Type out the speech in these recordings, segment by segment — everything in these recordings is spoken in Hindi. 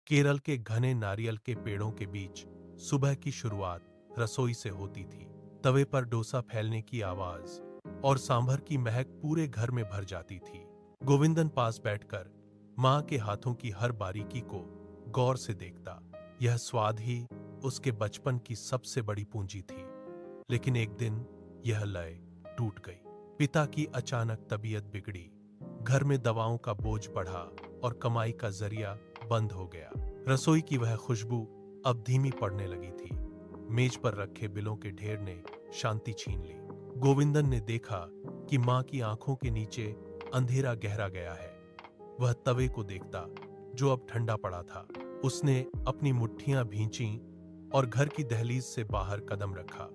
केरल के घने नारियल के पेड़ों के बीच सुबह की शुरुआत रसोई से होती थी। तवे पर डोसा फैलने की आवाज और सांभर की महक पूरे घर में भर जाती थी। गोविंदन पास बैठकर माँ के हाथों की हर बारीकी को गौर से देखता। यह स्वाद ही उसके बचपन की सबसे बड़ी पूंजी थी। लेकिन एक दिन यह लय टूट गई। पिता की अचानक तबीयत बिगड़ी, घर में दवाओं का बोझ बढ़ा और कमाई का जरिया बंद हो गया। रसोई की वह खुशबू अब धीमी पड़ने लगी थी। मेज पर रखे बिलों के ढेर ने शांति छीन ली। गोविंदन ने देखा कि माँ की आंखों के नीचे अंधेरा गहरा गया है। वह तवे को देखता जो अब ठंडा पड़ा था। उसने अपनी मुट्ठियां भींची और घर की दहलीज से बाहर कदम रखा।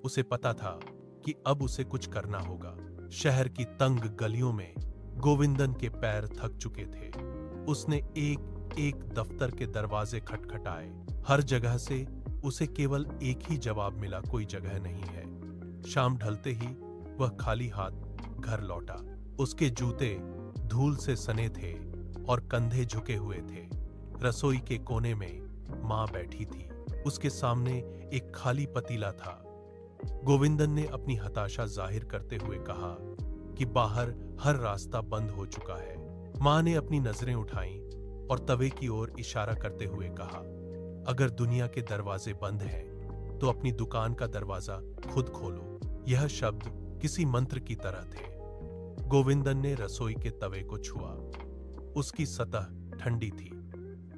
उसे पता था कि अब उसे कुछ करना होगा। शहर की तंग गलियों में गोविंदन के पैर थक चुके थे। उसने एक एक दफ्तर के दरवाजे खटखटाए। हर जगह से उसे केवल एक ही जवाब मिला, कोई जगह नहीं है। शाम ढलते ही वह खाली हाथ घर लौटा। उसके जूते धूल से सने थे और कंधे झुके हुए थे। रसोई के कोने में मां बैठी थी। उसके सामने एक खाली पतीला था। गोविंदन ने अपनी हताशा जाहिर करते हुए कहा कि बाहर हर रास्ता बंद हो चुका है। मां ने अपनी नजरें उठाईं और तवे की ओर इशारा करते हुए कहा, अगर दुनिया के दरवाजे बंद हैं, तो अपनी दुकान का दरवाजा खुद खोलो। यह शब्द किसी मंत्र की तरह थे। गोविंदन ने रसोई के तवे को छुआ। उसकी सतह ठंडी थी,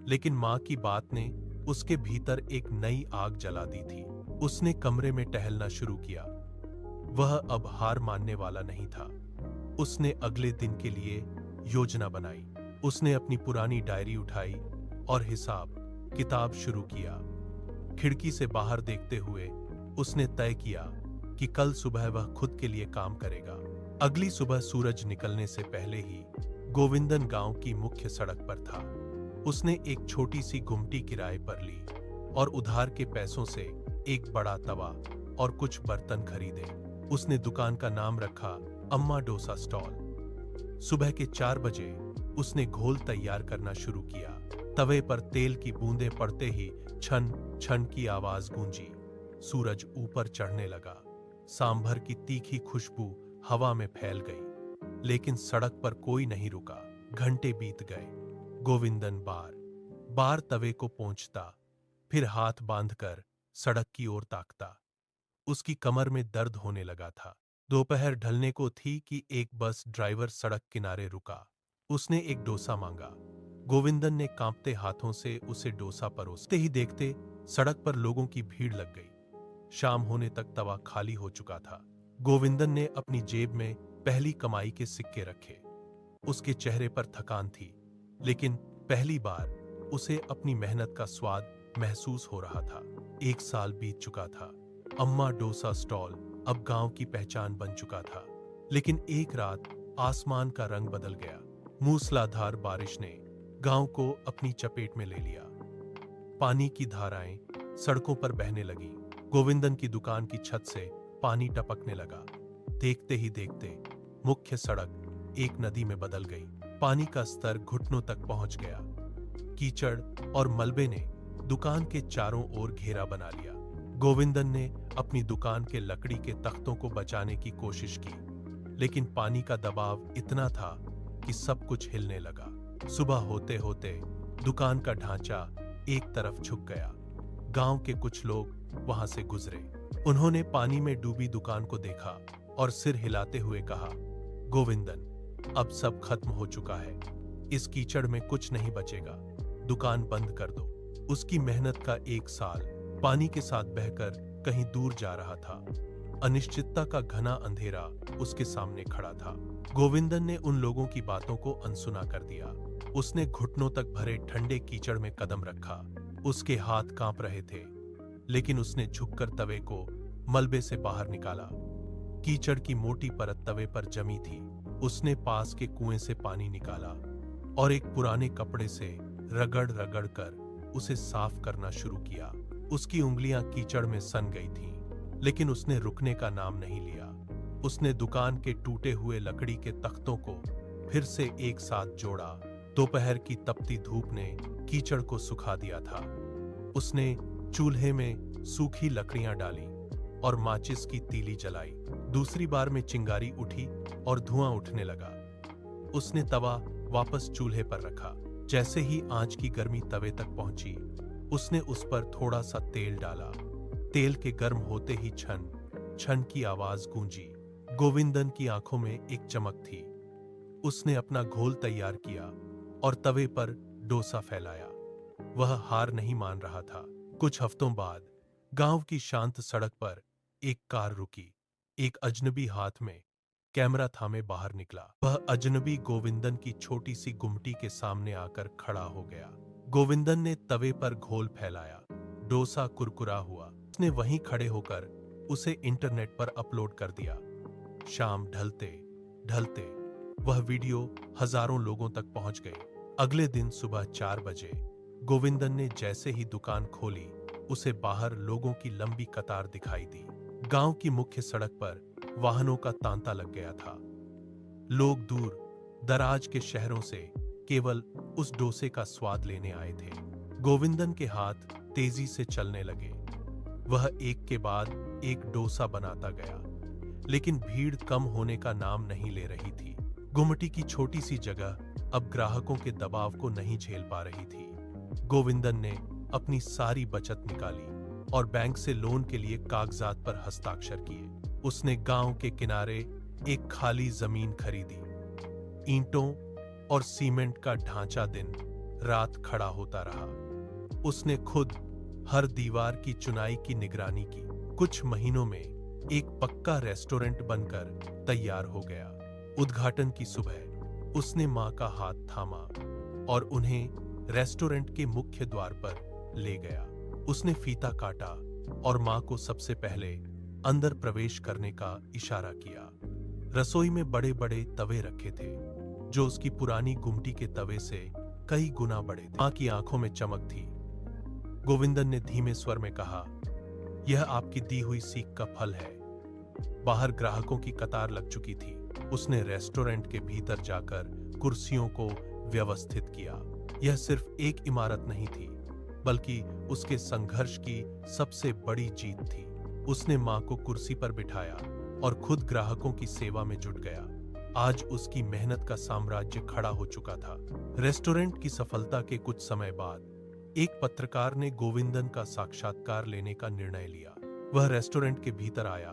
लेकिन मां की बात ने उसके भीतर एक नई आग जला दी थी। उसने कमरे में टहलना शुरू किया। वह अब हार मानने वाला नहीं था। उसने अगले दिन के लिए योजना बनाई। उसने अपनी पुरानी डायरी उठाई और हिसाब किताब शुरू किया। खिड़की से बाहर देखते हुए उसने तय किया कि कल सुबह वह खुद के लिए काम करेगा। अगली सुबह सूरज निकलने से पहले ही गोविंदन गांव की मुख्य सड़क पर था। उसने एक छोटी सी गुमटी किराए पर ली और उधार के पैसों से एक बड़ा तवा और कुछ बर्तन खरीदे। उसने दुकान का नाम रखा अम्मा डोसा स्टॉल। सुबह के 4 बजे उसने घोल तैयार करना शुरू किया। तवे पर तेल की बूंदें पड़ते ही छन छन की आवाज गूंजी। सूरज ऊपर चढ़ने लगा। सांभर की तीखी खुशबू हवा में फैल गई, लेकिन सड़क पर कोई नहीं रुका। घंटे बीत गए। गोविंदन बार बार तवे को पोंछता, फिर हाथ बांधकर सड़क की ओर ताकता। उसकी कमर में दर्द होने लगा था। दोपहर ढलने को थी कि एक बस ड्राइवर सड़क किनारे रुका। उसने एक डोसा मांगा। गोविंदन ने कांपते हाथों से उसे डोसा परोसते ही देखते सड़क पर लोगों की भीड़ लग गई। शाम होने तक तवा खाली हो चुका था। गोविंदन ने अपनी जेब में पहली कमाई के सिक्के रखे। उसके चेहरे पर थकान थी, लेकिन पहली बार उसे अपनी मेहनत का स्वाद महसूस हो रहा था। 1 साल बीत चुका था। अम्मा डोसा स्टॉल अब गांव की पहचान बन चुका था। लेकिन एक रात आसमान का रंग बदल गया। मूसलाधार बारिश ने गांव को अपनी चपेट में ले लिया। पानी की धाराएं सड़कों पर बहने लगीं। गोविंदन की दुकान की छत से पानी टपकने लगा। देखते ही देखते मुख्य सड़क एक नदी में बदल गई। पानी का स्तर घुटनों तक पहुंच गया। कीचड़ और मलबे ने दुकान के चारों ओर घेरा बना लिया। गोविंदन ने अपनी दुकान के लकड़ी के तख्तों को बचाने की कोशिश की, लेकिन पानी का दबाव इतना था कि सब कुछ हिलने लगा। सुबह होते होते दुकान का ढांचा एक तरफ झुक गया। गांव के कुछ लोग वहां से गुजरे। उन्होंने पानी में डूबी दुकान को देखा और सिर हिलाते हुए कहा, गोविंदन, अब सब खत्म हो चुका है। इस कीचड़ में कुछ नहीं बचेगा। दुकान बंद कर दो। उसकी मेहनत का 1 साल पानी के साथ बहकर कहीं दूर जा रहा था। अनिश्चितता का घना अंधेरा उसके सामने खड़ा था। गोविंदन ने उन लोगों की बातों को अनसुना कर दिया। उसने घुटनों तक भरे ठंडे कीचड़ में कदम रखा। उसके हाथ कांप रहे थे, लेकिन उसने झुककर तवे को मलबे से बाहर निकाला। कीचड़ की मोटी परत तवे पर जमी थी। उसने पास के कुएं से पानी निकाला और एक पुराने कपड़े से रगड़ रगड़ कर उसे साफ करना शुरू किया। उसकी उंगलियां कीचड़ में सन गई थीं, लेकिन उसने रुकने का नाम नहीं लिया। उसने दुकान के टूटे हुए लकड़ी के तख्तों को फिर से एक साथ जोड़ा दोपहर की तपती धूप ने कीचड़ को सुखा दिया था। उसने चूल्हे में सूखी लकड़ियां डाली और माचिस की तीली जलाई। दूसरी बार में चिंगारी उठी और धुआं उठने लगा। उसने तवा वापस चूल्हे पर रखा। जैसे ही आंच की गर्मी तवे तक पहुंची, उसने उस पर थोड़ा सा तेल डाला। तेल के गर्म होते ही छन छन की आवाज गूंजी। गोविंदन की आंखों में एक चमक थी। उसने अपना घोल तैयार किया और तवे पर डोसा फैलाया। वह हार नहीं मान रहा था। कुछ हफ्तों बाद गांव की शांत सड़क पर एक कार रुकी। एक अजनबी हाथ में कैमरा थामे बाहर निकला। वह अजनबी गोविंदन की छोटी सी गुमटी के सामने आकर खड़ा हो गया। गोविंदन ने तवे पर घोल फैलाया। डोसा कुरकुरा हुआ। उसने वहीं खड़े होकर उसे इंटरनेट पर अपलोड कर दिया। शाम ढलते ढलते वह वीडियो हजारों लोगों तक पहुंच गई। अगले दिन सुबह 4 बजे गोविंदन ने जैसे ही दुकान खोली, उसे बाहर लोगों की लंबी कतार दिखाई दी। गांव की मुख्य सड़क पर वाहनों का तांता लग गया था। लोग दूर दराज के शहरों से केवल उस डोसे का स्वाद लेने आए थे। गोविंदन के हाथ तेजी से चलने लगे। वह एक के बाद एक डोसा बनाता गया, लेकिन भीड़ कम होने का नाम नहीं ले रही थी। गुमटी की छोटी सी जगह अब ग्राहकों के दबाव को नहीं झेल पा रही थी। गोविंदन ने अपनी सारी बचत निकाली और बैंक से लोन के लिए कागजात पर हस्ताक्षर किए। उसने गांव के किनारे एक खाली जमीन खरीदी। ईंटों और सीमेंट का ढांचा दिन रात खड़ा होता रहा। उसने खुद हर दीवार की चुनाई की निगरानी की। कुछ महीनों में एक पक्का रेस्टोरेंट बनकर तैयार हो गया। उद्घाटन की सुबह उसने मां का हाथ थामा और उन्हें रेस्टोरेंट के मुख्य द्वार पर ले गया। उसने फीता काटा और मां को सबसे पहले अंदर प्रवेश करने का इशारा किया। रसोई में बड़े बड़े तवे रखे थे, जो उसकी पुरानी गुमटी के तवे से कई गुना बड़े थे। मां की आंखों में चमक थी। गोविंदन ने धीमे स्वर में कहा, यह आपकी दी हुई सीख का फल है। बाहर ग्राहकों की कतार लग चुकी थी। उसने रेस्टोरेंट के भीतर जाकर कुर्सियों को व्यवस्थित किया। यह सिर्फ एक इमारत नहीं थी, बल्कि उसके संघर्ष की सबसे बड़ी जीत थी। उसने मां को कुर्सी पर बिठाया और खुद ग्राहकों की सेवा में जुट गया। आज उसकी मेहनत का साम्राज्य खड़ा हो चुका था। रेस्टोरेंट की सफलता के कुछ समय बाद एक पत्रकार ने गोविंदन का साक्षात्कार लेने का निर्णय लिया। वह रेस्टोरेंट के भीतर आया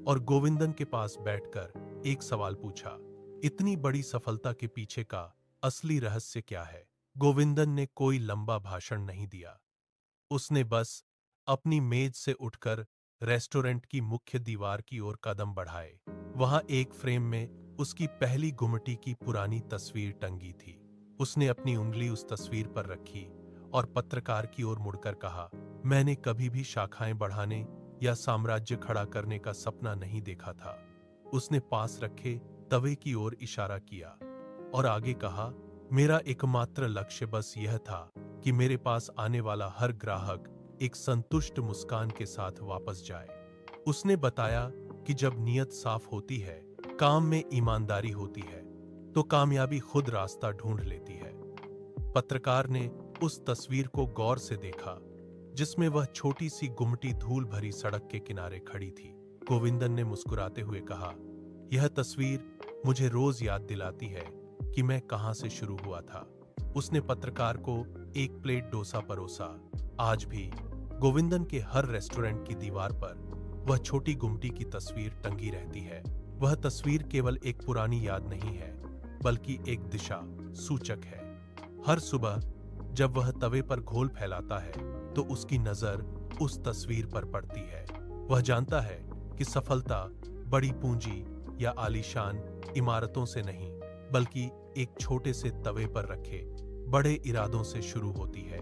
और गोविंदन के पास बैठकर एक सवाल पूछा, इतनी बड़ी सफलता के पीछे का असली रहस्य क्या है? गोविंदन ने कोई लंबा भाषण नहीं दिया। उसने बस अपनी मेज से उठकर रेस्टोरेंट की मुख्य दीवार की ओर कदम बढ़ाए। वहां एक फ्रेम में उसकी पहली गुमटी की पुरानी तस्वीर टंगी थी। उसने अपनी उंगली उस तस्वीर पर रखी और पत्रकार की ओर मुड़कर कहा, मैंने कभी भी शाखाएं बढ़ाने या साम्राज्य खड़ा करने का सपना नहीं देखा था। उसने पास रखे तवे की ओर इशारा किया और आगे कहा, मेरा एकमात्र लक्ष्य बस यह था कि मेरे पास आने वाला हर ग्राहक एक संतुष्ट मुस्कान के साथ वापस जाए। उसने बताया कि जब नीयत साफ होती है, काम में ईमानदारी होती है, तो कामयाबी खुद रास्ता ढूंढ लेती है। पत्रकार ने उस तस्वीर को गौर से देखा, जिसमें वह छोटी सी गुमटी धूल भरी सड़क के किनारे खड़ी थी। गोविंदन ने मुस्कुराते हुए कहा, यह तस्वीर मुझे रोज याद दिलाती है कि मैं कहां से शुरू हुआ था। उसने पत्रकार को एक प्लेट डोसा परोसा। आज भी गोविंदन के हर रेस्टोरेंट की दीवार पर वह छोटी गुमटी की तस्वीर टंगी रहती है। वह तस्वीर केवल एक पुरानी याद नहीं है, बल्कि एक दिशा सूचक है। हर सुबह जब वह तवे पर घोल फैलाता है, तो उसकी नजर उस तस्वीर पर पड़ती है। वह जानता है कि सफलता बड़ी पूंजी या आलीशान इमारतों से नहीं, बल्कि एक छोटे से तवे पर रखे बड़े इरादों से शुरू होती है।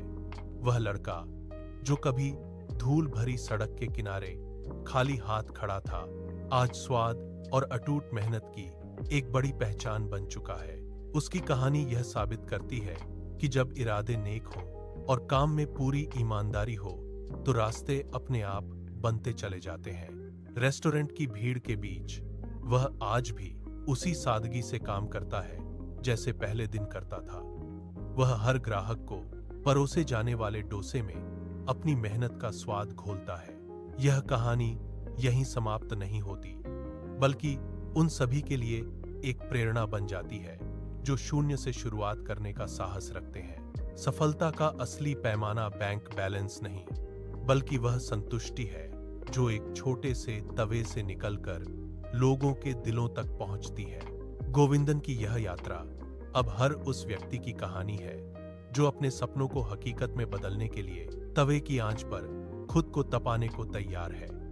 वह लड़का जो कभी धूल भरी सड़क के किनारे खाली हाथ खड़ा था, आज स्वाद और अटूट मेहनत की एक बड़ी पहचान बन चुका है। उसकी कहानी यह साबित करती है कि जब इरादे नेक हों और काम में पूरी ईमानदारी हो, तो रास्ते अपने आप बनते चले जाते हैं। रेस्टोरेंट की भीड़ के बीच वह आज भी उसी सादगी से काम करता है जैसे पहले दिन करता था। वह हर ग्राहक को परोसे जाने वाले डोसे में अपनी मेहनत का स्वाद घोलता है। यह कहानी यहीं समाप्त नहीं होती, बल्कि उन सभी के लिए एक प्रेरणा बन जाती है जो शून्य से शुरुआत करने का साहस रखते हैं। सफलता का असली पैमाना बैंक बैलेंस नहीं, बल्कि वह संतुष्टि है जो एक छोटे से तवे से निकलकर लोगों के दिलों तक पहुंचती है। गोविंदन की यह यात्रा अब हर उस व्यक्ति की कहानी है जो अपने सपनों को हकीकत में बदलने के लिए तवे की आंच पर खुद को तपाने को तैयार है।